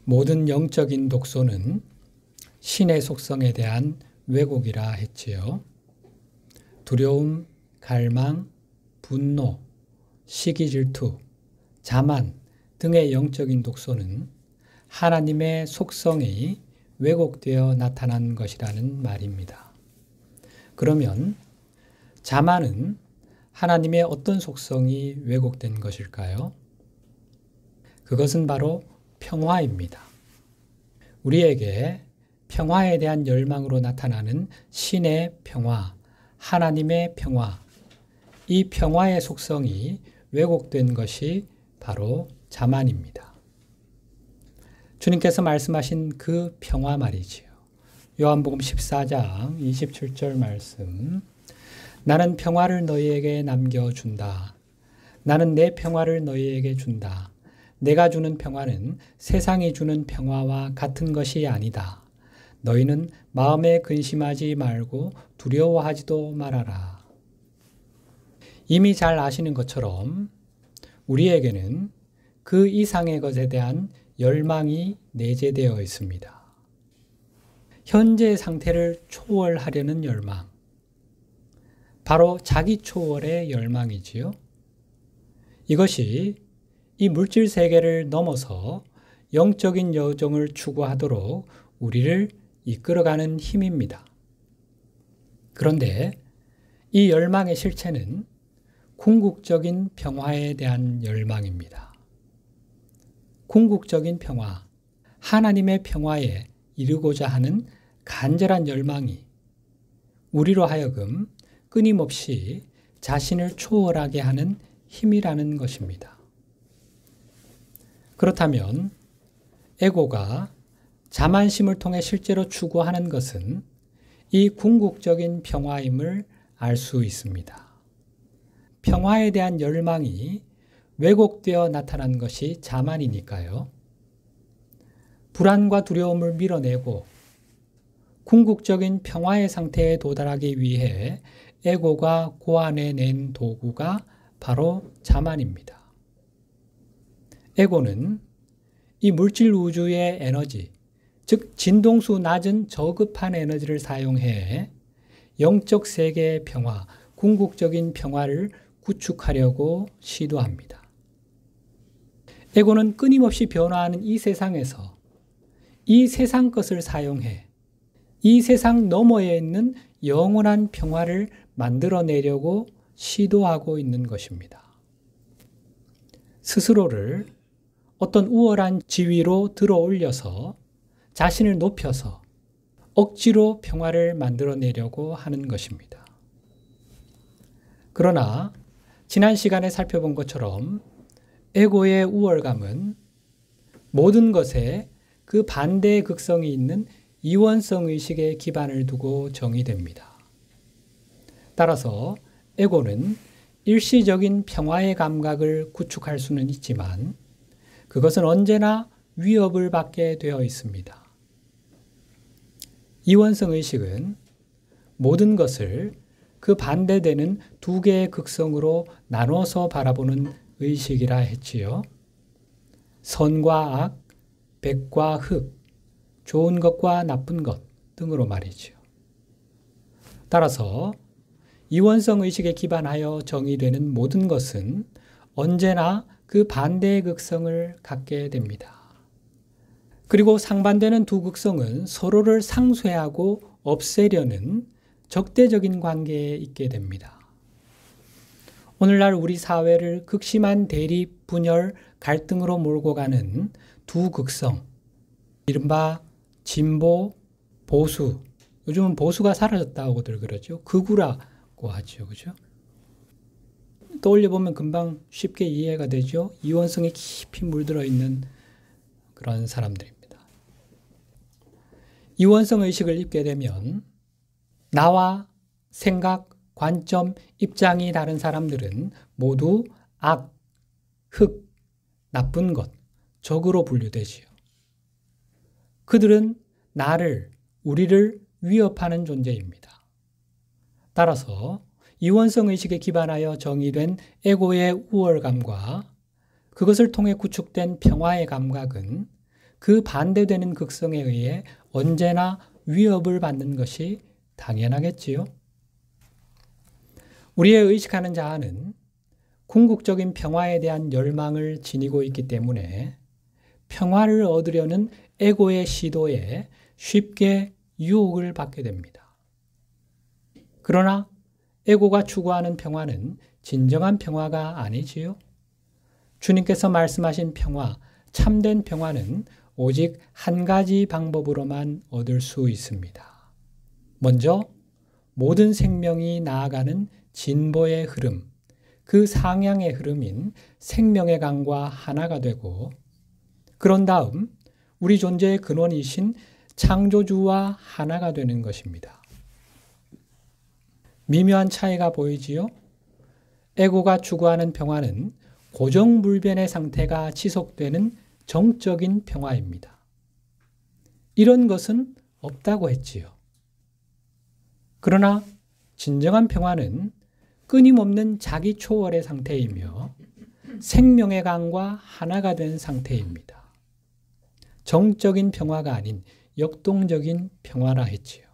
모든 영적인 독소는 신의 속성에 대한 왜곡이라 했지요. 두려움, 갈망, 분노, 시기 질투, 자만 등의 영적인 독소는 하나님의 속성이 왜곡되어 나타난 것이라는 말입니다. 그러면 자만은 하나님의 어떤 속성이 왜곡된 것일까요? 그것은 바로 평화입니다. 우리에게 평화에 대한 열망으로 나타나는 신의 평화, 하나님의 평화, 이 평화의 속성이 왜곡된 것이 바로 자만입니다. 주님께서 말씀하신 그 평화 말이지요. 요한복음 14장 27절 말씀. 나는 평화를 너희에게 남겨준다. 나는 내 평화를 너희에게 준다. 내가 주는 평화는 세상이 주는 평화와 같은 것이 아니다. 너희는 마음에 근심하지 말고 두려워하지도 말아라. 이미 잘 아시는 것처럼 우리에게는 그 이상의 것에 대한 열망이 내재되어 있습니다. 현재 상태를 초월하려는 열망. 바로 자기 초월의 열망이지요. 이것이 이 물질 세계를 넘어서 영적인 여정을 추구하도록 우리를 이끌어가는 힘입니다. 그런데 이 열망의 실체는 궁극적인 평화에 대한 열망입니다. 궁극적인 평화, 하나님의 평화에 이르고자 하는 간절한 열망이 우리로 하여금 끊임없이 자신을 초월하게 하는 힘이라는 것입니다. 그렇다면 에고가 자만심을 통해 실제로 추구하는 것은 이 궁극적인 평화임을 알 수 있습니다. 평화에 대한 열망이 왜곡되어 나타난 것이 자만이니까요. 불안과 두려움을 밀어내고 궁극적인 평화의 상태에 도달하기 위해 에고가 고안해낸 도구가 바로 자만입니다. 에고는 이 물질 우주의 에너지, 즉 진동수 낮은 저급한 에너지를 사용해 영적 세계의 평화, 궁극적인 평화를 구축하려고 시도합니다. 에고는 끊임없이 변화하는 이 세상에서 이 세상 것을 사용해 이 세상 너머에 있는 영원한 평화를 만들어내려고 시도하고 있는 것입니다. 스스로를 어떤 우월한 지위로 들어 올려서 자신을 높여서 억지로 평화를 만들어내려고 하는 것입니다. 그러나 지난 시간에 살펴본 것처럼 에고의 우월감은 모든 것에 그 반대의 극성이 있는 이원성 의식에 기반을 두고 정의됩니다. 따라서 에고는 일시적인 평화의 감각을 구축할 수는 있지만 그것은 언제나 위협을 받게 되어 있습니다. 이원성 의식은 모든 것을 그 반대되는 두 개의 극성으로 나눠서 바라보는 의식이라 했지요. 선과 악, 백과 흑, 좋은 것과 나쁜 것 등으로 말이죠. 따라서 이원성 의식에 기반하여 정의되는 모든 것은 언제나 그 반대의 극성을 갖게 됩니다. 그리고 상반되는 두 극성은 서로를 상쇄하고 없애려는 적대적인 관계에 있게 됩니다. 오늘날 우리 사회를 극심한 대립, 분열, 갈등으로 몰고 가는 두 극성, 이른바 진보, 보수, 요즘은 보수가 사라졌다고들 그러죠. 극우라고 하죠. 그죠? 떠올려보면 금방 쉽게 이해가 되죠. 이원성이 깊이 물들어 있는 그런 사람들입니다. 이원성 의식을 입게 되면 나와 생각, 관점, 입장이 다른 사람들은 모두 악, 흑, 나쁜 것, 적으로 분류되지요. 그들은 나를, 우리를 위협하는 존재입니다. 따라서 이원성 의식에 기반하여 정의된 에고의 우월감과 그것을 통해 구축된 평화의 감각은 그 반대되는 극성에 의해 언제나 위협을 받는 것이 당연하겠지요. 우리의 의식하는 자아는 궁극적인 평화에 대한 열망을 지니고 있기 때문에 평화를 얻으려는 에고의 시도에 쉽게 유혹을 받게 됩니다. 그러나 에고가 추구하는 평화는 진정한 평화가 아니지요. 주님께서 말씀하신 평화, 참된 평화는 오직 한 가지 방법으로만 얻을 수 있습니다. 먼저 모든 생명이 나아가는 진보의 흐름, 그 상향의 흐름인 생명의 강과 하나가 되고, 그런 다음 우리 존재의 근원이신 창조주와 하나가 되는 것입니다. 미묘한 차이가 보이지요? 에고가 추구하는 평화는 고정불변의 상태가 지속되는 정적인 평화입니다. 이런 것은 없다고 했지요. 그러나 진정한 평화는 끊임없는 자기 초월의 상태이며 생명의 강과 하나가 된 상태입니다. 정적인 평화가 아닌 역동적인 평화라 했지요.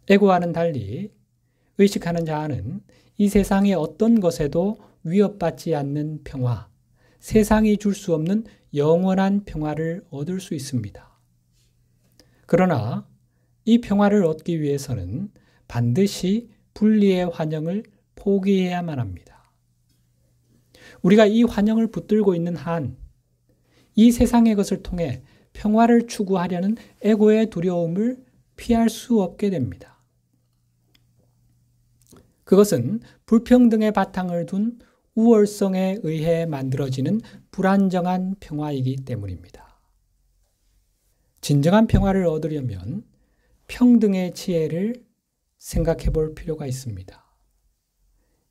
에고와는 달리 의식하는 자아는 이 세상의 어떤 것에도 위협받지 않는 평화, 세상이 줄 수 없는 영원한 평화를 얻을 수 있습니다. 그러나 이 평화를 얻기 위해서는 반드시 분리의 환영을 포기해야만 합니다. 우리가 이 환영을 붙들고 있는 한, 이 세상의 것을 통해 평화를 추구하려는 에고의 두려움을 피할 수 없게 됩니다. 그것은 불평등의 바탕을 둔 우월성에 의해 만들어지는 불안정한 평화이기 때문입니다. 진정한 평화를 얻으려면 평등의 지혜를 생각해 볼 필요가 있습니다.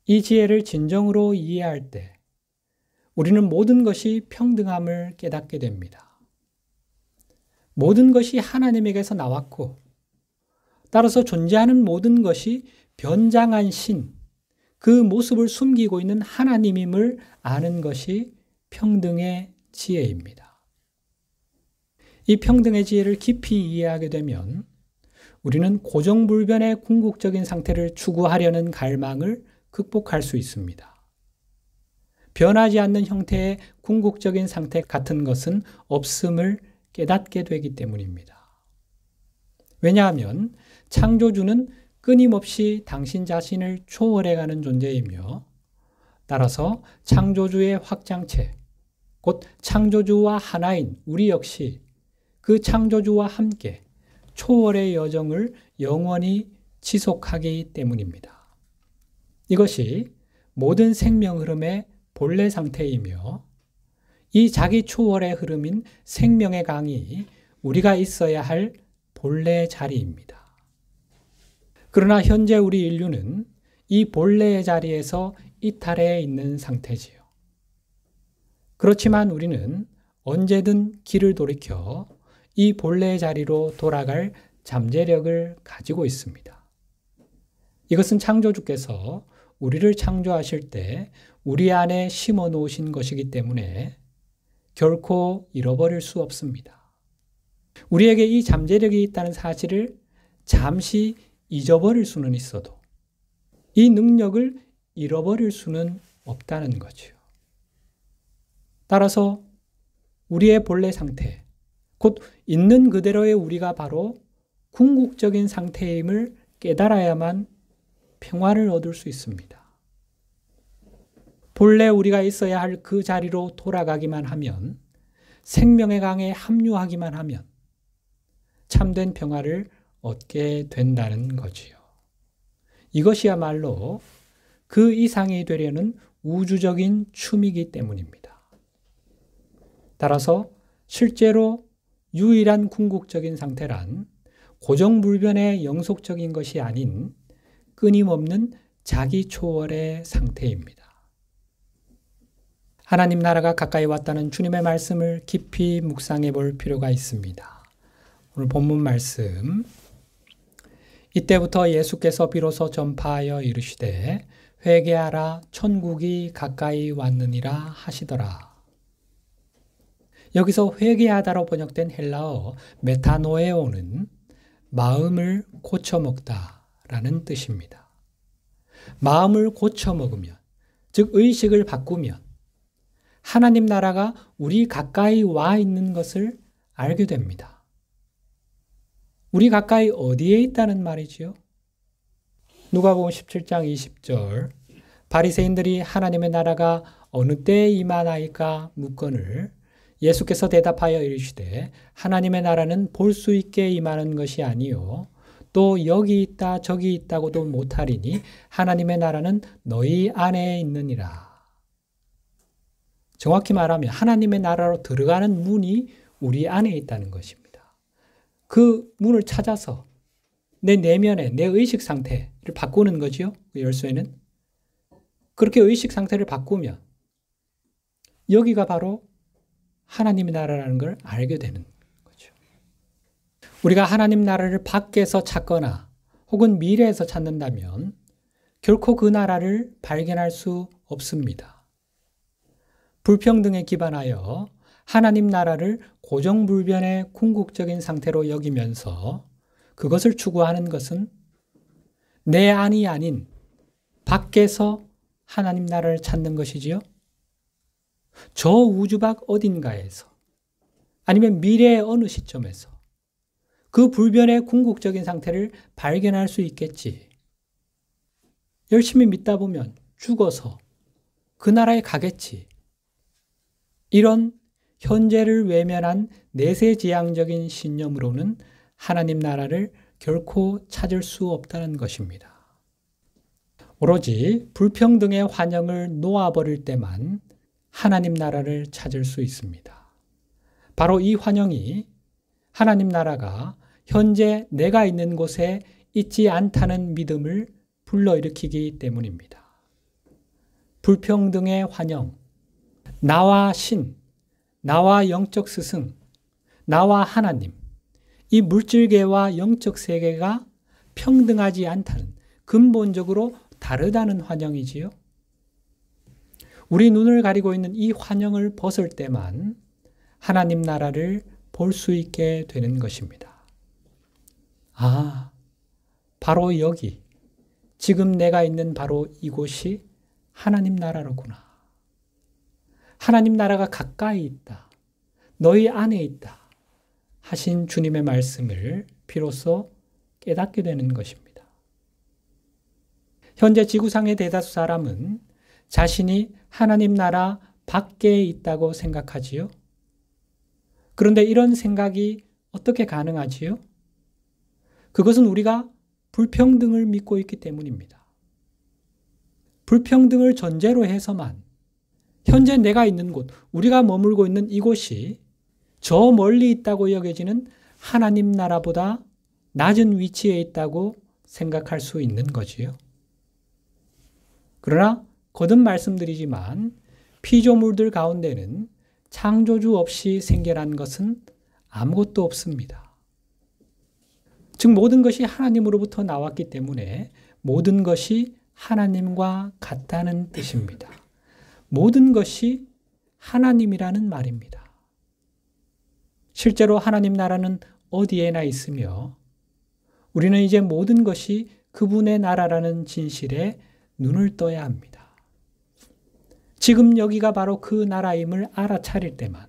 이 지혜를 진정으로 이해할 때 우리는 모든 것이 평등함을 깨닫게 됩니다. 모든 것이 하나님에게서 나왔고, 따라서 존재하는 모든 것이 변장한 신, 그 모습을 숨기고 있는 하나님임을 아는 것이 평등의 지혜입니다. 이 평등의 지혜를 깊이 이해하게 되면 우리는 고정불변의 궁극적인 상태를 추구하려는 갈망을 극복할 수 있습니다. 변하지 않는 형태의 궁극적인 상태 같은 것은 없음을 깨닫게 되기 때문입니다. 왜냐하면 창조주는 끊임없이 당신 자신을 초월해가는 존재이며, 따라서 창조주의 확장체, 곧 창조주와 하나인 우리 역시 그 창조주와 함께 초월의 여정을 영원히 지속하기 때문입니다. 이것이 모든 생명 흐름의 본래 상태이며, 이 자기 초월의 흐름인 생명의 강이 우리가 있어야 할 본래 자리입니다. 그러나 현재 우리 인류는 이 본래의 자리에서 이탈해 있는 상태지요. 그렇지만 우리는 언제든 길을 돌이켜 이 본래의 자리로 돌아갈 잠재력을 가지고 있습니다. 이것은 창조주께서 우리를 창조하실 때 우리 안에 심어 놓으신 것이기 때문에 결코 잃어버릴 수 없습니다. 우리에게 이 잠재력이 있다는 사실을 잠시 잊어버릴 수는 있어도 이 능력을 잃어버릴 수는 없다는 거죠. 따라서 우리의 본래 상태, 곧 있는 그대로의 우리가 바로 궁극적인 상태임을 깨달아야만 평화를 얻을 수 있습니다. 본래 우리가 있어야 할 그 자리로 돌아가기만 하면, 생명의 강에 합류하기만 하면 참된 평화를 얻게 된다는 거지요. 이것이야말로 그 이상이 되려는 우주적인 춤이기 때문입니다. 따라서 실제로 유일한 궁극적인 상태란 고정불변의 영속적인 것이 아닌 끊임없는 자기 초월의 상태입니다. 하나님 나라가 가까이 왔다는 주님의 말씀을 깊이 묵상해 볼 필요가 있습니다. 오늘 본문 말씀, 이때부터 예수께서 비로소 전파하여 이르시되 회개하라 천국이 가까이 왔느니라 하시더라. 여기서 회개하다로 번역된 헬라어 메타노에오는 마음을 고쳐먹다라는 뜻입니다. 마음을 고쳐먹으면, 즉 의식을 바꾸면 하나님 나라가 우리 가까이 와 있는 것을 알게 됩니다. 우리 가까이 어디에 있다는 말이지요? 누가복음 17장 20절 바리새인들이 하나님의 나라가 어느 때에 임하나이까 묻거늘 예수께서 대답하여 이르시되 하나님의 나라는 볼 수 있게 임하는 것이 아니요 또 여기 있다 저기 있다고도 못하리니 하나님의 나라는 너희 안에 있느니라. 정확히 말하면 하나님의 나라로 들어가는 문이 우리 안에 있다는 것입니다. 그 문을 찾아서 내 내면의 내 의식 상태를 바꾸는 거지요. 그 열쇠는. 그렇게 의식 상태를 바꾸면 여기가 바로 하나님의 나라라는 걸 알게 되는 거죠. 우리가 하나님 나라를 밖에서 찾거나 혹은 미래에서 찾는다면 결코 그 나라를 발견할 수 없습니다. 불평등에 기반하여 하나님 나라를 고정불변의 궁극적인 상태로 여기면서 그것을 추구하는 것은 내 안이 아닌 밖에서 하나님 나라를 찾는 것이지요. 저 우주 밖 어딘가에서 아니면 미래의 어느 시점에서 그 불변의 궁극적인 상태를 발견할 수 있겠지. 열심히 믿다 보면 죽어서 그 나라에 가겠지. 이런 현재를 외면한 내세지향적인 신념으로는 하나님 나라를 결코 찾을 수 없다는 것입니다. 오로지 불평등의 환영을 놓아버릴 때만 하나님 나라를 찾을 수 있습니다. 바로 이 환영이 하나님 나라가 현재 내가 있는 곳에 있지 않다는 믿음을 불러일으키기 때문입니다. 불평등의 환영, 나와 신, 나와 영적 스승, 나와 하나님, 이 물질계와 영적 세계가 평등하지 않다는, 근본적으로 다르다는 환영이지요. 우리 눈을 가리고 있는 이 환영을 벗을 때만 하나님 나라를 볼 수 있게 되는 것입니다. 아, 바로 여기, 지금 내가 있는 바로 이곳이 하나님 나라로구나. 하나님 나라가 가까이 있다. 너희 안에 있다. 하신 주님의 말씀을 비로소 깨닫게 되는 것입니다. 현재 지구상의 대다수 사람은 자신이 하나님 나라 밖에 있다고 생각하지요. 그런데 이런 생각이 어떻게 가능하지요? 그것은 우리가 불평등을 믿고 있기 때문입니다. 불평등을 전제로 해서만 현재 내가 있는 곳, 우리가 머물고 있는 이곳이 저 멀리 있다고 여겨지는 하나님 나라보다 낮은 위치에 있다고 생각할 수 있는 거지요. 그러나 거듭 말씀드리지만 피조물들 가운데는 창조주 없이 생겨난 것은 아무것도 없습니다. 즉 모든 것이 하나님으로부터 나왔기 때문에 모든 것이 하나님과 같다는 뜻입니다. 모든 것이 하나님이라는 말입니다. 실제로 하나님 나라는 어디에나 있으며 우리는 이제 모든 것이 그분의 나라라는 진실에 눈을 떠야 합니다. 지금 여기가 바로 그 나라임을 알아차릴 때만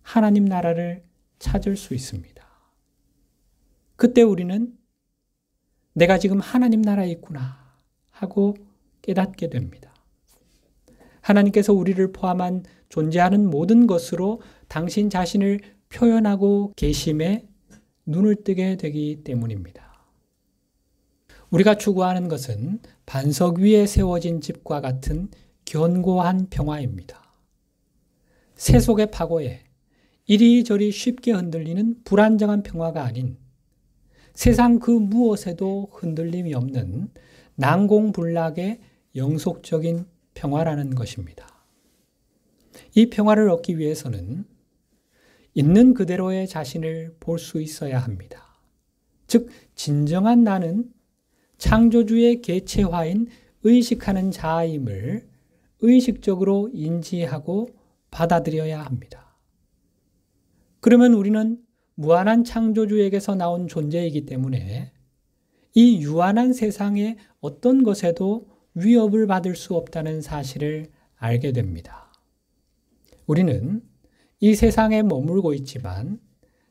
하나님 나라를 찾을 수 있습니다. 그때 우리는 내가 지금 하나님 나라에 있구나 하고 깨닫게 됩니다. 하나님께서 우리를 포함한 존재하는 모든 것으로 당신 자신을 표현하고 계심에 눈을 뜨게 되기 때문입니다. 우리가 추구하는 것은 반석 위에 세워진 집과 같은 견고한 평화입니다. 세속의 파고에 이리저리 쉽게 흔들리는 불안정한 평화가 아닌 세상 그 무엇에도 흔들림이 없는 난공불락의 영속적인 평화라는 것입니다. 이 평화를 얻기 위해서는 있는 그대로의 자신을 볼 수 있어야 합니다. 즉 진정한 나는 창조주의 개체화인 의식하는 자아임을 의식적으로 인지하고 받아들여야 합니다. 그러면 우리는 무한한 창조주에게서 나온 존재이기 때문에 이 유한한 세상의 어떤 것에도 위협을 받을 수 없다는 사실을 알게 됩니다. 우리는 이 세상에 머물고 있지만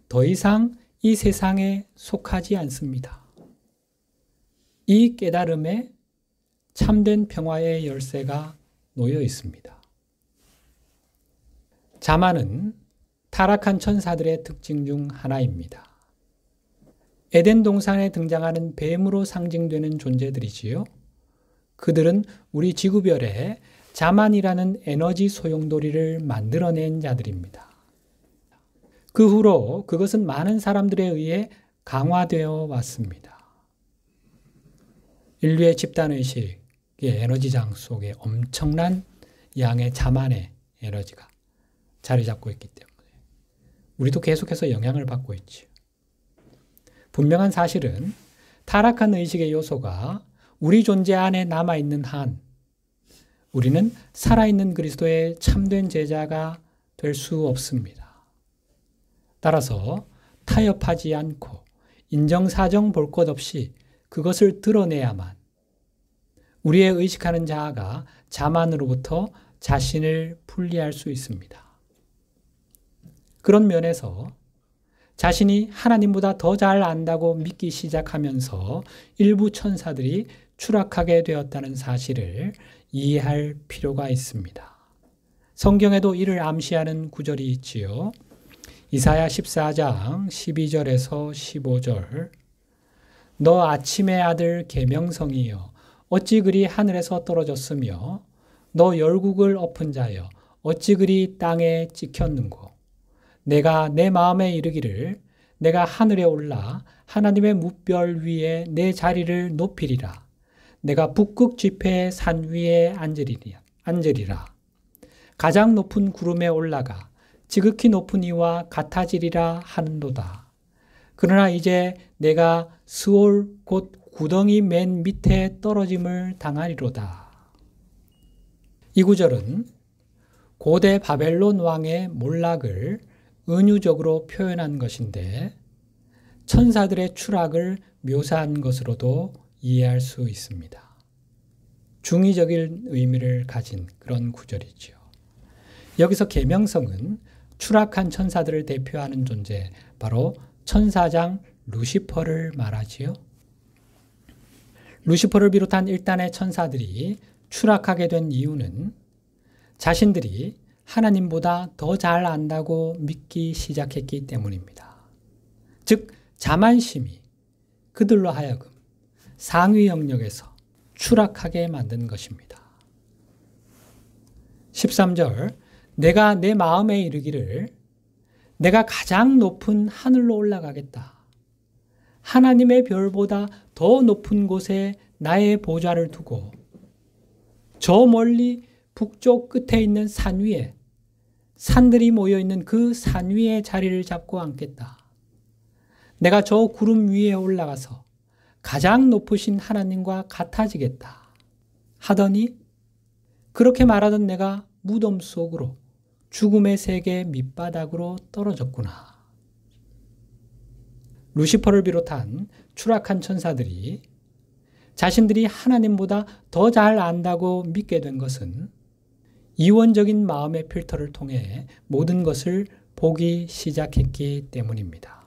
더 이상 이 세상에 속하지 않습니다. 이 깨달음에 참된 평화의 열쇠가 놓여 있습니다. 자만은 타락한 천사들의 특징 중 하나입니다. 에덴 동산에 등장하는 뱀으로 상징되는 존재들이지요. 그들은 우리 지구별에 자만이라는 에너지 소용돌이를 만들어낸 자들입니다. 그 후로 그것은 많은 사람들에 의해 강화되어 왔습니다. 인류의 집단의식의 에너지장 속에 엄청난 양의 자만의 에너지가 자리 잡고 있기 때문에 우리도 계속해서 영향을 받고 있죠. 분명한 사실은 타락한 의식의 요소가 우리 존재 안에 남아있는 한 우리는 살아있는 그리스도의 참된 제자가 될 수 없습니다. 따라서 타협하지 않고 인정사정 볼 것 없이 그것을 드러내야만 우리의 의식하는 자아가 자만으로부터 자신을 분리할 수 있습니다. 그런 면에서 자신이 하나님보다 더 잘 안다고 믿기 시작하면서 일부 천사들이 추락하게 되었다는 사실을 이해할 필요가 있습니다. 성경에도 이를 암시하는 구절이 있지요. 이사야 14장 12절에서 15절 너 아침의 아들 계명성이여 어찌 그리 하늘에서 떨어졌으며 너 열국을 엎은 자여 어찌 그리 땅에 찍혔는고 내가 내 마음에 이르기를 내가 하늘에 올라 하나님의 뭇별 위에 내 자리를 높이리라. 내가 북극 지폐의 산 위에 앉으리라. 가장 높은 구름에 올라가 지극히 높은 이와 같아지리라 하는도다. 그러나 이제 내가 스올 곧 구덩이 맨 밑에 떨어짐을 당하리로다. 이 구절은 고대 바벨론 왕의 몰락을 은유적으로 표현한 것인데 천사들의 추락을 묘사한 것으로도 이해할 수 있습니다. 중의적인 의미를 가진 그런 구절이죠. 여기서 계명성은 추락한 천사들을 대표하는 존재, 바로 천사장 루시퍼를 말하지요. 루시퍼를 비롯한 일단의 천사들이 추락하게 된 이유는 자신들이 하나님보다 더 잘 안다고 믿기 시작했기 때문입니다. 즉, 자만심이 그들로 하여금 상위 영역에서 추락하게 만든 것입니다. 13절 내가 내 마음에 이르기를 내가 가장 높은 하늘로 올라가겠다. 하나님의 별보다 더 높은 곳에 나의 보좌를 두고 저 멀리 북쪽 끝에 있는 산 위에 산들이 모여있는 그 산 위에 자리를 잡고 앉겠다. 내가 저 구름 위에 올라가서 가장 높으신 하나님과 같아지겠다. 하더니 그렇게 말하던 내가 무덤 속으로 죽음의 세계 밑바닥으로 떨어졌구나. 루시퍼를 비롯한 추락한 천사들이 자신들이 하나님보다 더 잘 안다고 믿게 된 것은 이원적인 마음의 필터를 통해 모든 것을 보기 시작했기 때문입니다.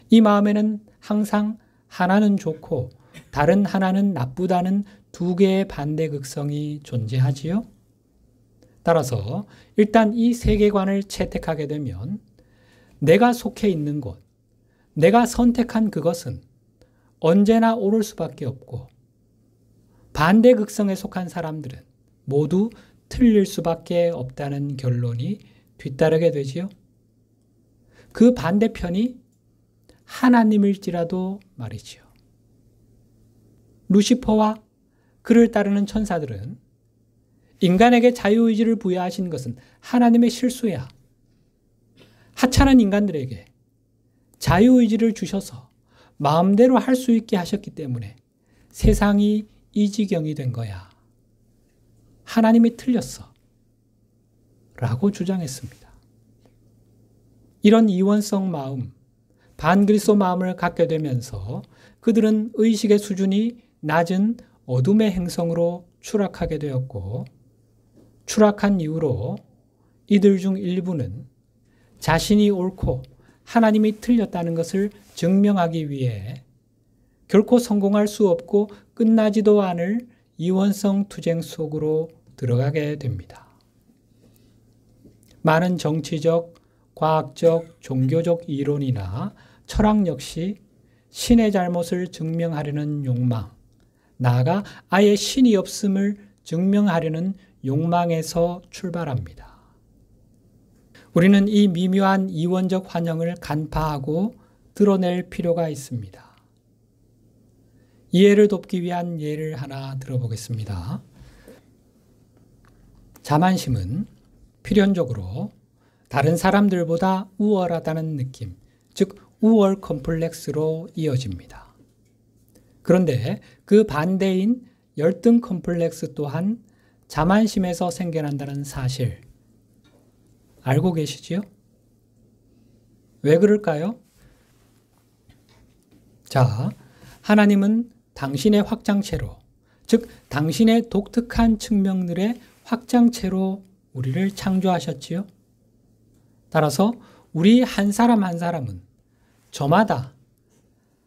이 마음에는 항상 하나는 좋고 다른 하나는 나쁘다는 두 개의 반대 극성이 존재하지요. 따라서 일단 이 세계관을 채택하게 되면 내가 속해 있는 곳, 내가 선택한 그것은 언제나 옳을 수밖에 없고 반대 극성에 속한 사람들은 모두 틀릴 수밖에 없다는 결론이 뒤따르게 되지요. 그 반대편이 하나님일지라도 말이지요. 루시퍼와 그를 따르는 천사들은 인간에게 자유의지를 부여하신 것은 하나님의 실수야. 하찮은 인간들에게 자유의지를 주셔서 마음대로 할 수 있게 하셨기 때문에 세상이 이 지경이 된 거야. 하나님이 틀렸어. 라고 주장했습니다. 이런 이원성 마음, 반그리스도 마음을 갖게 되면서 그들은 의식의 수준이 낮은 어둠의 행성으로 추락하게 되었고, 추락한 이후로 이들 중 일부는 자신이 옳고 하나님이 틀렸다는 것을 증명하기 위해 결코 성공할 수 없고 끝나지도 않을 이원성 투쟁 속으로 들어가게 됩니다. 많은 정치적, 과학적, 종교적 이론이나 철학 역시 신의 잘못을 증명하려는 욕망, 나아가 아예 신이 없음을 증명하려는 욕망에서 출발합니다. 우리는 이 미묘한 이원적 환영을 간파하고 드러낼 필요가 있습니다. 이해를 돕기 위한 예를 하나 들어보겠습니다. 자만심은 필연적으로 다른 사람들보다 우월하다는 느낌, 즉 우월 컴플렉스로 이어집니다. 그런데 그 반대인 열등 컴플렉스 또한 자만심에서 생겨난다는 사실 알고 계시지요? 왜 그럴까요? 자, 하나님은 당신의 확장체로, 즉 당신의 독특한 측면들의 확장체로 우리를 창조하셨지요. 따라서 우리 한 사람 한 사람은 저마다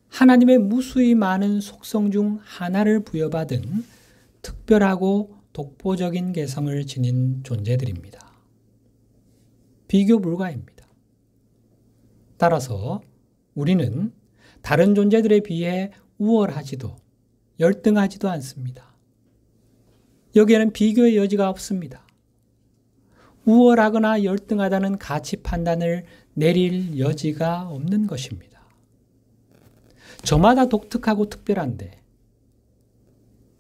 하나님의 무수히 많은 속성 중 하나를 부여받은 특별하고 독보적인 개성을 지닌 존재들입니다. 비교 불가입니다. 따라서 우리는 다른 존재들에 비해 우월하지도 열등하지도 않습니다. 여기에는 비교의 여지가 없습니다. 우월하거나 열등하다는 가치 판단을 내릴 여지가 없는 것입니다. 저마다 독특하고 특별한데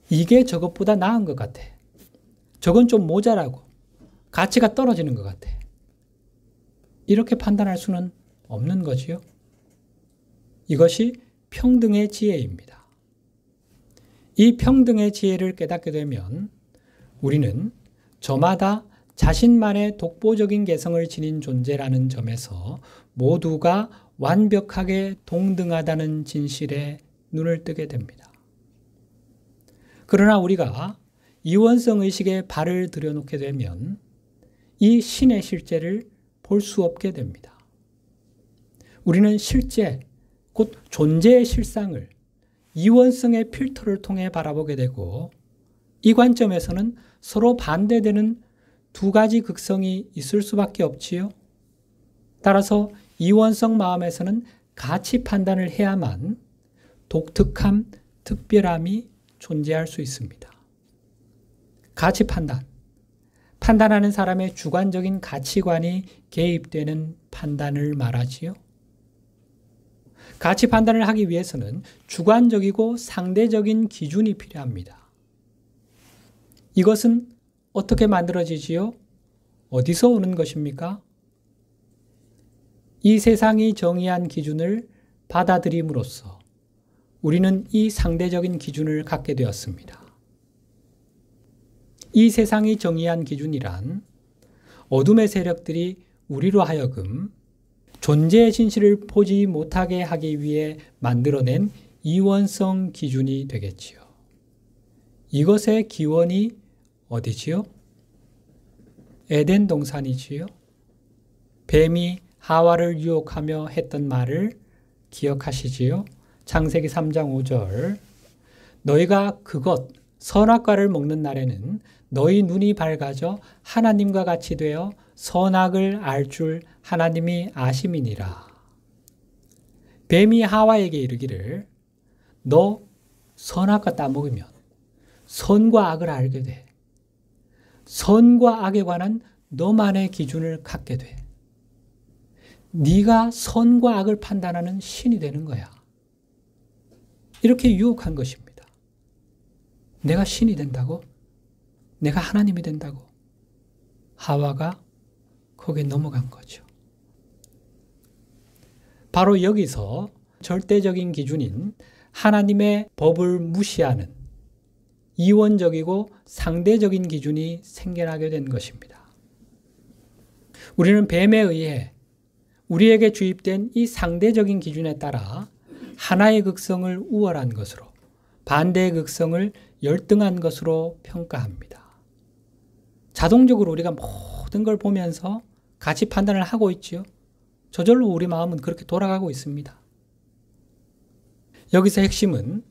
이게 저것보다 나은 것 같아. 저건 좀 모자라고 가치가 떨어지는 것 같아. 이렇게 판단할 수는 없는 거지요. 이것이 평등의 지혜입니다. 이 평등의 지혜를 깨닫게 되면 우리는 저마다 자신만의 독보적인 개성을 지닌 존재라는 점에서 모두가 완벽하게 동등하다는 진실에 눈을 뜨게 됩니다. 그러나 우리가 이원성 의식에 발을 들여놓게 되면 이 신의 실제를 볼 수 없게 됩니다. 우리는 실제, 곧 존재의 실상을 이원성의 필터를 통해 바라보게 되고 이 관점에서는 서로 반대되는 두 가지 극성이 있을 수밖에 없지요. 따라서 이원성 마음에서는 가치 판단을 해야만 독특함, 특별함이 존재할 수 있습니다. 가치 판단. 판단하는 사람의 주관적인 가치관이 개입되는 판단을 말하지요. 가치 판단을 하기 위해서는 주관적이고 상대적인 기준이 필요합니다. 이것은 어떻게 만들어지지요? 어디서 오는 것입니까? 이 세상이 정의한 기준을 받아들임으로써 우리는 이 상대적인 기준을 갖게 되었습니다. 이 세상이 정의한 기준이란 어둠의 세력들이 우리로 하여금 존재의 진실을 보지 못하게 하기 위해 만들어낸 이원성 기준이 되겠지요. 이것의 기원이 어디지요? 에덴 동산이지요. 뱀이 하와를 유혹하며 했던 말을 기억하시지요? 창세기 3장 5절. 너희가 그것 선악과를 먹는 날에는 너희 눈이 밝아져 하나님과 같이 되어 선악을 알 줄 하나님이 아심이니라. 뱀이 하와에게 이르기를 너 선악과 따먹으면 선과 악을 알게 돼. 선과 악에 관한 너만의 기준을 갖게 돼. 네가 선과 악을 판단하는 신이 되는 거야. 이렇게 유혹한 것입니다. 내가 신이 된다고? 내가 하나님이 된다고? 하와가 거기에 넘어간 거죠. 바로 여기서 절대적인 기준인 하나님의 법을 무시하는 이원적이고 상대적인 기준이 생겨나게 된 것입니다. 우리는 뱀에 의해 우리에게 주입된 이 상대적인 기준에 따라 하나의 극성을 우월한 것으로, 반대의 극성을 열등한 것으로 평가합니다. 자동적으로 우리가 모든 걸 보면서 가치 판단을 하고 있지요. 저절로 우리 마음은 그렇게 돌아가고 있습니다. 여기서 핵심은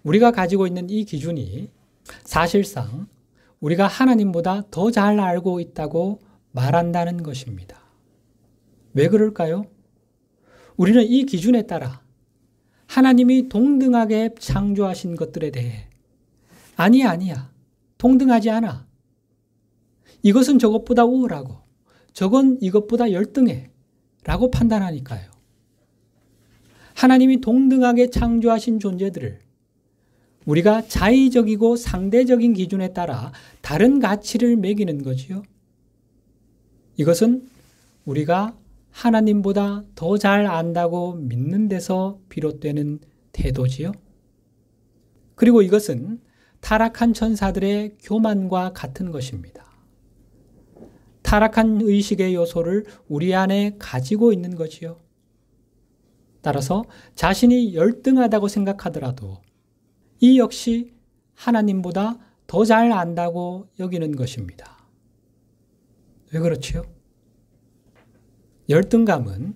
우리가 가지고 있는 이 기준이 사실상 우리가 하나님보다 더 잘 알고 있다고 말한다는 것입니다. 왜 그럴까요? 우리는 이 기준에 따라 하나님이 동등하게 창조하신 것들에 대해 아니야. 동등하지 않아. 이것은 저것보다 우월하고 저건 이것보다 열등해 라고 판단하니까요. 하나님이 동등하게 창조하신 존재들을 우리가 자의적이고 상대적인 기준에 따라 다른 가치를 매기는 거지요. 이것은 우리가 하나님보다 더 잘 안다고 믿는 데서 비롯되는 태도지요. 그리고 이것은 타락한 천사들의 교만과 같은 것입니다. 타락한 의식의 요소를 우리 안에 가지고 있는 거지요. 따라서 자신이 열등하다고 생각하더라도 이 역시 하나님보다 더 잘 안다고 여기는 것입니다. 왜 그렇지요? 열등감은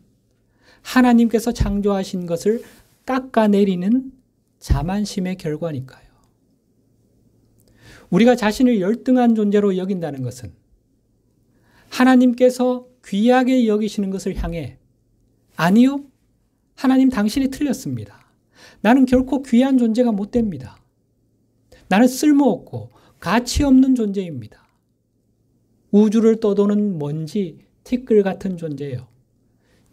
하나님께서 창조하신 것을 깎아내리는 자만심의 결과니까요. 우리가 자신을 열등한 존재로 여긴다는 것은 하나님께서 귀하게 여기시는 것을 향해 아니요, 하나님 당신이 틀렸습니다. 나는 결코 귀한 존재가 못 됩니다. 나는 쓸모없고 가치 없는 존재입니다. 우주를 떠도는 먼지, 티끌 같은 존재요.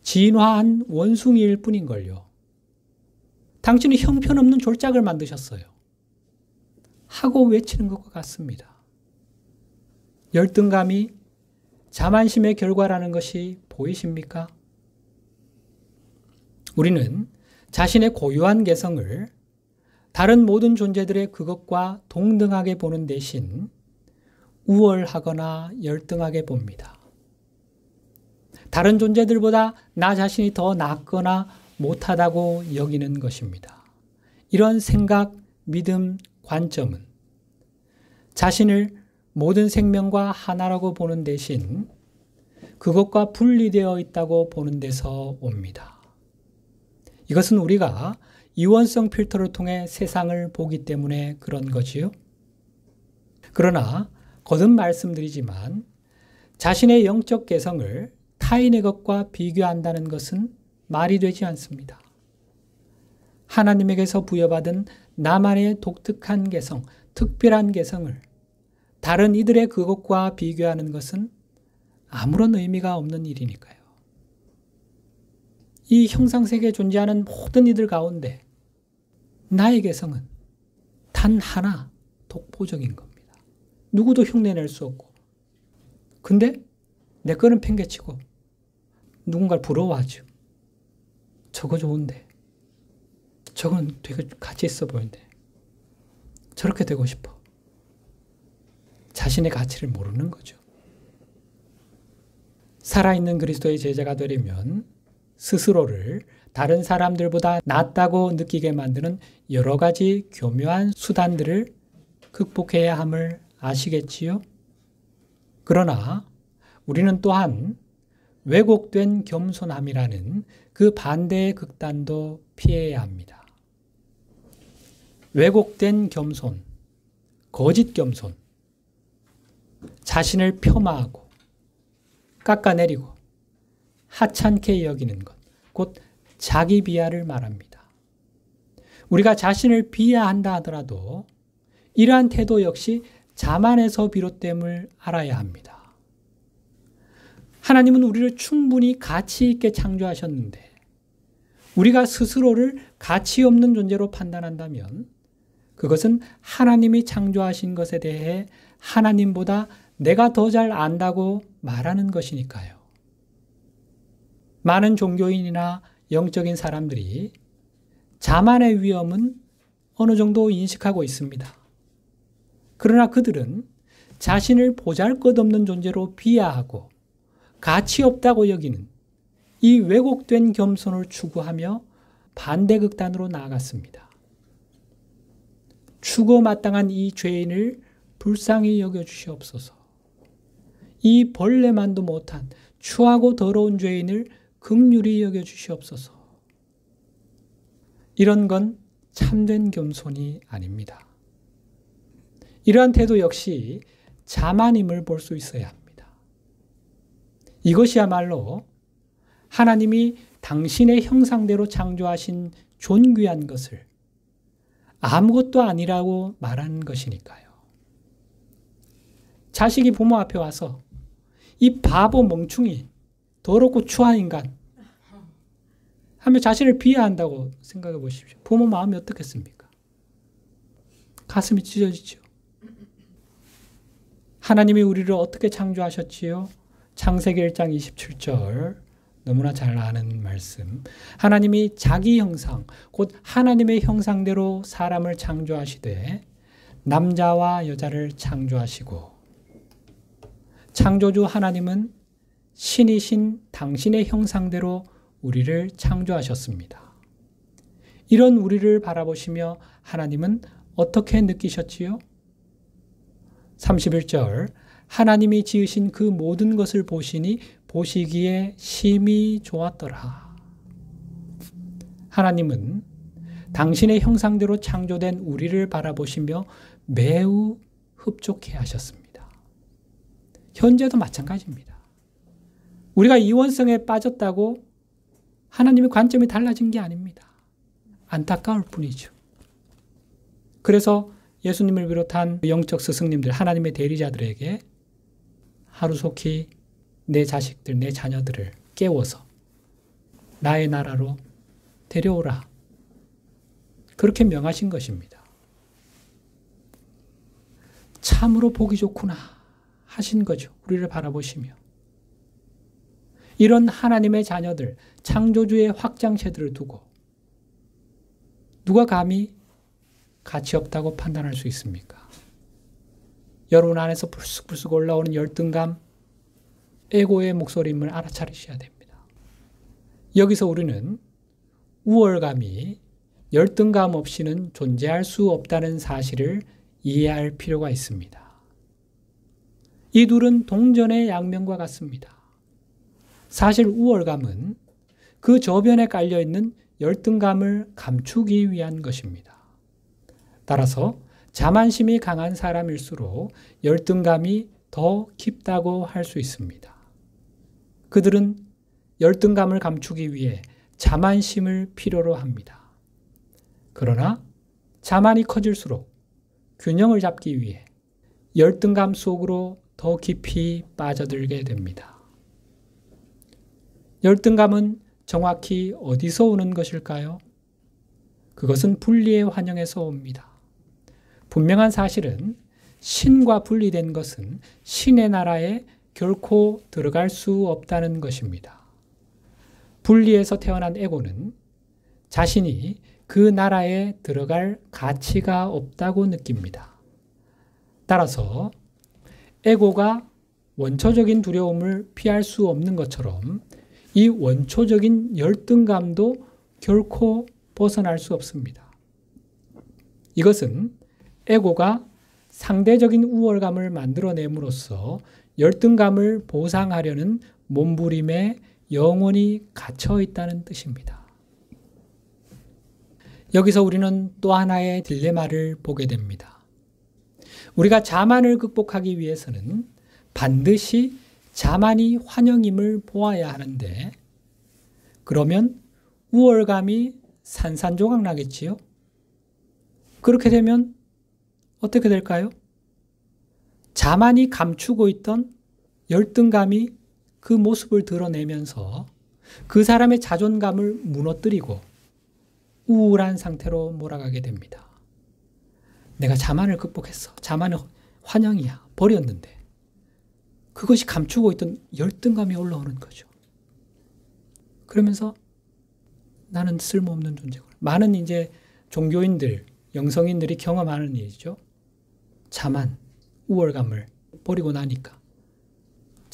진화한 원숭이일 뿐인걸요. 당신이 형편없는 졸작을 만드셨어요. 하고 외치는 것과 같습니다. 열등감이 자만심의 결과라는 것이 보이십니까? 우리는 자신의 고유한 개성을 다른 모든 존재들의 그것과 동등하게 보는 대신 우월하거나 열등하게 봅니다. 다른 존재들보다 나 자신이 더 낫거나 못하다고 여기는 것입니다. 이런 생각, 믿음, 관점은 자신을 모든 생명과 하나라고 보는 대신 그것과 분리되어 있다고 보는 데서 옵니다. 이것은 우리가 이원성 필터를 통해 세상을 보기 때문에 그런 거지요. 그러나 거듭 말씀드리지만 자신의 영적 개성을 타인의 것과 비교한다는 것은 말이 되지 않습니다. 하나님에게서 부여받은 나만의 독특한 개성, 특별한 개성을 다른 이들의 그것과 비교하는 것은 아무런 의미가 없는 일이니까요. 이 형상세계에 존재하는 모든 이들 가운데 나의 개성은 단 하나 독보적인 겁니다. 누구도 흉내낼 수 없고. 근데 내 거는 팽개치고 누군가를 부러워하죠. 저거 좋은데. 저건 되게 가치 있어 보이는데. 저렇게 되고 싶어. 자신의 가치를 모르는 거죠. 살아있는 그리스도의 제자가 되려면 스스로를 다른 사람들보다 낫다고 느끼게 만드는 여러 가지 교묘한 수단들을 극복해야 함을 아시겠지요? 그러나 우리는 또한 왜곡된 겸손함이라는 그 반대의 극단도 피해야 합니다. 왜곡된 겸손, 거짓 겸손, 자신을 폄하하고 깎아내리고 하찮게 여기는 것, 곧 자기 비하를 말합니다. 우리가 자신을 비하한다 하더라도 이러한 태도 역시 자만에서 비롯됨을 알아야 합니다. 하나님은 우리를 충분히 가치 있게 창조하셨는데 우리가 스스로를 가치 없는 존재로 판단한다면 그것은 하나님이 창조하신 것에 대해 하나님보다 내가 더 잘 안다고 말하는 것이니까요. 많은 종교인이나 영적인 사람들이 자만의 위험은 어느 정도 인식하고 있습니다. 그러나 그들은 자신을 보잘것없는 존재로 비하하고 가치 없다고 여기는 이 왜곡된 겸손을 추구하며 반대극단으로 나아갔습니다. 추고 마땅한 이 죄인을 불쌍히 여겨주시옵소서. 이 벌레만도 못한 추하고 더러운 죄인을 긍휼히 여겨주시옵소서. 이런 건 참된 겸손이 아닙니다. 이러한 태도 역시 자만임을 볼 수 있어야 합니다. 이것이야말로 하나님이 당신의 형상대로 창조하신 존귀한 것을 아무것도 아니라고 말하는 것이니까요. 자식이 부모 앞에 와서 이 바보 멍충이 더럽고 추한 인간 하며 자신을 비하한다고 생각해 보십시오. 부모 마음이 어떻겠습니까? 가슴이 찢어지죠. 하나님이 우리를 어떻게 창조하셨지요? 창세기 1장 27절 너무나 잘 아는 말씀. 하나님이 자기 형상, 곧 하나님의 형상대로 사람을 창조하시되 남자와 여자를 창조하시고 창조주 하나님은 신이신 당신의 형상대로 우리를 창조하셨습니다. 이런 우리를 바라보시며 하나님은 어떻게 느끼셨지요? 31절 하나님이 지으신 그 모든 것을 보시니 보시기에 심히 좋았더라. 하나님은 당신의 형상대로 창조된 우리를 바라보시며 매우 흡족해 하셨습니다. 현재도 마찬가지입니다. 우리가 이원성에 빠졌다고 하나님의 관점이 달라진 게 아닙니다. 안타까울 뿐이죠. 그래서 예수님을 비롯한 영적 스승님들, 하나님의 대리자들에게 하루속히 내 자식들, 내 자녀들을 깨워서 나의 나라로 데려오라. 그렇게 명하신 것입니다. 참으로 보기 좋구나 하신 거죠. 우리를 바라보시며. 이런 하나님의 자녀들, 창조주의 확장체들을 두고 누가 감히 가치 없다고 판단할 수 있습니까? 여러분 안에서 불쑥불쑥 올라오는 열등감, 에고의 목소리임을 알아차리셔야 됩니다. 여기서 우리는 우월감이 열등감 없이는 존재할 수 없다는 사실을 이해할 필요가 있습니다. 이 둘은 동전의 양면과 같습니다. 사실 우월감은 그 저변에 깔려있는 열등감을 감추기 위한 것입니다. 따라서 자만심이 강한 사람일수록 열등감이 더 깊다고 할 수 있습니다. 그들은 열등감을 감추기 위해 자만심을 필요로 합니다. 그러나 자만이 커질수록 균형을 잡기 위해 열등감 속으로 더 깊이 빠져들게 됩니다. 열등감은 정확히 어디서 오는 것일까요? 그것은 분리의 환영에서 옵니다. 분명한 사실은 신과 분리된 것은 신의 나라에 결코 들어갈 수 없다는 것입니다. 분리에서 태어난 에고는 자신이 그 나라에 들어갈 가치가 없다고 느낍니다. 따라서 에고가 원초적인 두려움을 피할 수 없는 것처럼 이 원초적인 열등감도 결코 벗어날 수 없습니다. 이것은 에고가 상대적인 우월감을 만들어냄으로써 열등감을 보상하려는 몸부림에 영원히 갇혀 있다는 뜻입니다. 여기서 우리는 또 하나의 딜레마를 보게 됩니다. 우리가 자만을 극복하기 위해서는 반드시 자만이 환영임을 보아야 하는데, 그러면 우월감이 산산조각 나겠지요? 그렇게 되면 어떻게 될까요? 자만이 감추고 있던 열등감이 그 모습을 드러내면서 그 사람의 자존감을 무너뜨리고 우울한 상태로 몰아가게 됩니다. 내가 자만을 극복했어. 자만은 환영이야. 버렸는데 그것이 감추고 있던 열등감이 올라오는 거죠. 그러면서 나는 쓸모없는 존재고, 많은 이제 종교인들, 영성인들이 경험하는 일이죠. 자만, 우월감을 버리고 나니까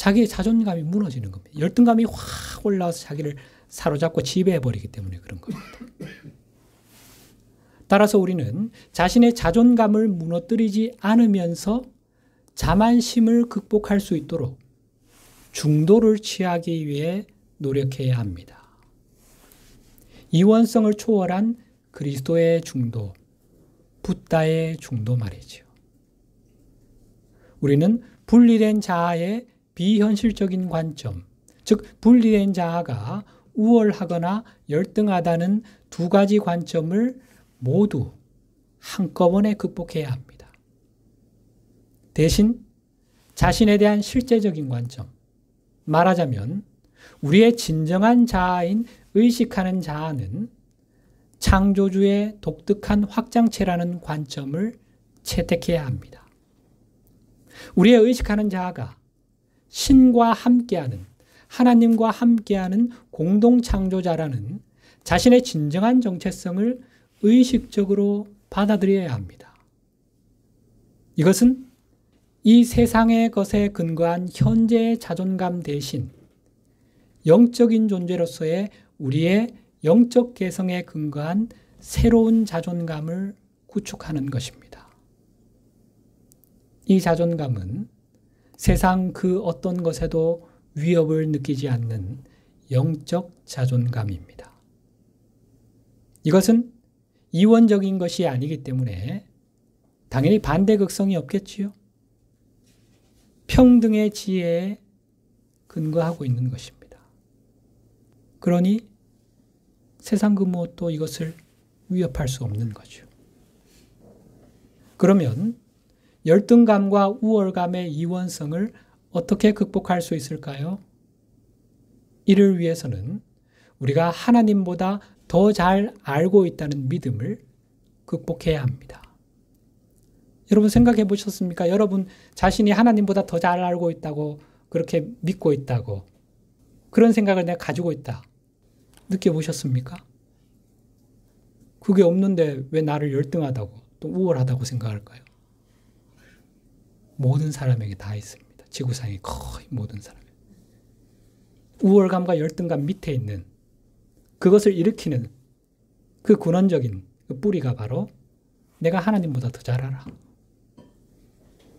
자기의 자존감이 무너지는 겁니다. 열등감이 확 올라와서 자기를 사로잡고 지배해버리기 때문에 그런 겁니다. 따라서 우리는 자신의 자존감을 무너뜨리지 않으면서 자만심을 극복할 수 있도록 중도를 취하기 위해 노력해야 합니다. 이원성을 초월한 그리스도의 중도, 붓다의 중도 말이죠. 우리는 분리된 자아의 비현실적인 관점, 즉 분리된 자아가 우월하거나 열등하다는 두 가지 관점을 모두 한꺼번에 극복해야 합니다. 대신 자신에 대한 실제적인 관점, 말하자면 우리의 진정한 자아인 의식하는 자아는 창조주의 독특한 확장체라는 관점을 채택해야 합니다. 우리의 의식하는 자아가 신과 함께하는, 하나님과 함께하는 공동창조자라는 자신의 진정한 정체성을 의식적으로 받아들여야 합니다. 이것은 이 세상의 것에 근거한 현재의 자존감 대신 영적인 존재로서의 우리의 영적 개성에 근거한 새로운 자존감을 구축하는 것입니다. 이 자존감은 세상 그 어떤 것에도 위협을 느끼지 않는 영적 자존감입니다. 이것은 이원적인 것이 아니기 때문에 당연히 반대극성이 없겠지요. 평등의 지혜에 근거하고 있는 것입니다. 그러니 세상 그 무엇도 이것을 위협할 수 없는 거죠. 그러면 열등감과 우월감의 이원성을 어떻게 극복할 수 있을까요? 이를 위해서는 우리가 하나님보다 더 잘 알고 있다는 믿음을 극복해야 합니다. 여러분 생각해 보셨습니까? 여러분 자신이 하나님보다 더 잘 알고 있다고 그렇게 믿고 있다고 그런 생각을 내가 가지고 있다. 느껴보셨습니까? 그게 없는데 왜 나를 열등하다고 또 우월하다고 생각할까요? 모든 사람에게 다 있습니다. 지구상의 거의 모든 사람에게. 우월감과 열등감 밑에 있는 그것을 일으키는 그 근원적인 그 뿌리가 바로 내가 하나님보다 더 잘 알아.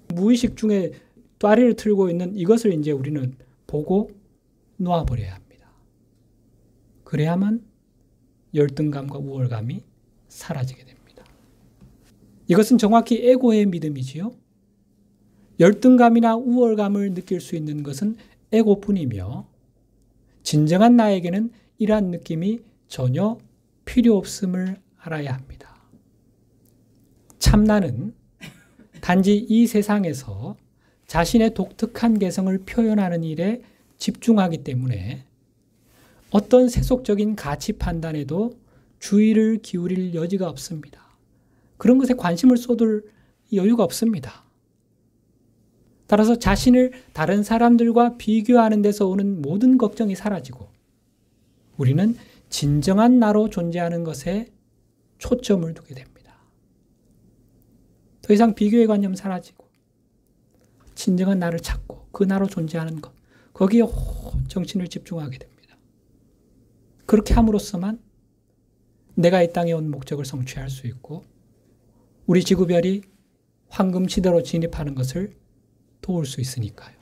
무의식 중에 또아리를 틀고 있는 이것을 이제 우리는 보고 놓아버려야 합니다. 그래야만 열등감과 우월감이 사라지게 됩니다. 이것은 정확히 에고의 믿음이지요. 열등감이나 우월감을 느낄 수 있는 것은 에고뿐이며 진정한 나에게는 이러한 느낌이 전혀 필요 없음을 알아야 합니다. 참나는 단지 이 세상에서 자신의 독특한 개성을 표현하는 일에 집중하기 때문에 어떤 세속적인 가치 판단에도 주의를 기울일 여지가 없습니다. 그런 것에 관심을 쏟을 여유가 없습니다. 따라서 자신을 다른 사람들과 비교하는 데서 오는 모든 걱정이 사라지고 우리는 진정한 나로 존재하는 것에 초점을 두게 됩니다. 더 이상 비교의 관념 사라지고 진정한 나를 찾고 그 나로 존재하는 것, 거기에 정신을 집중하게 됩니다. 그렇게 함으로써만 내가 이 땅에 온 목적을 성취할 수 있고 우리 지구별이 황금 시대로 진입하는 것을 도울 수 있으니까요.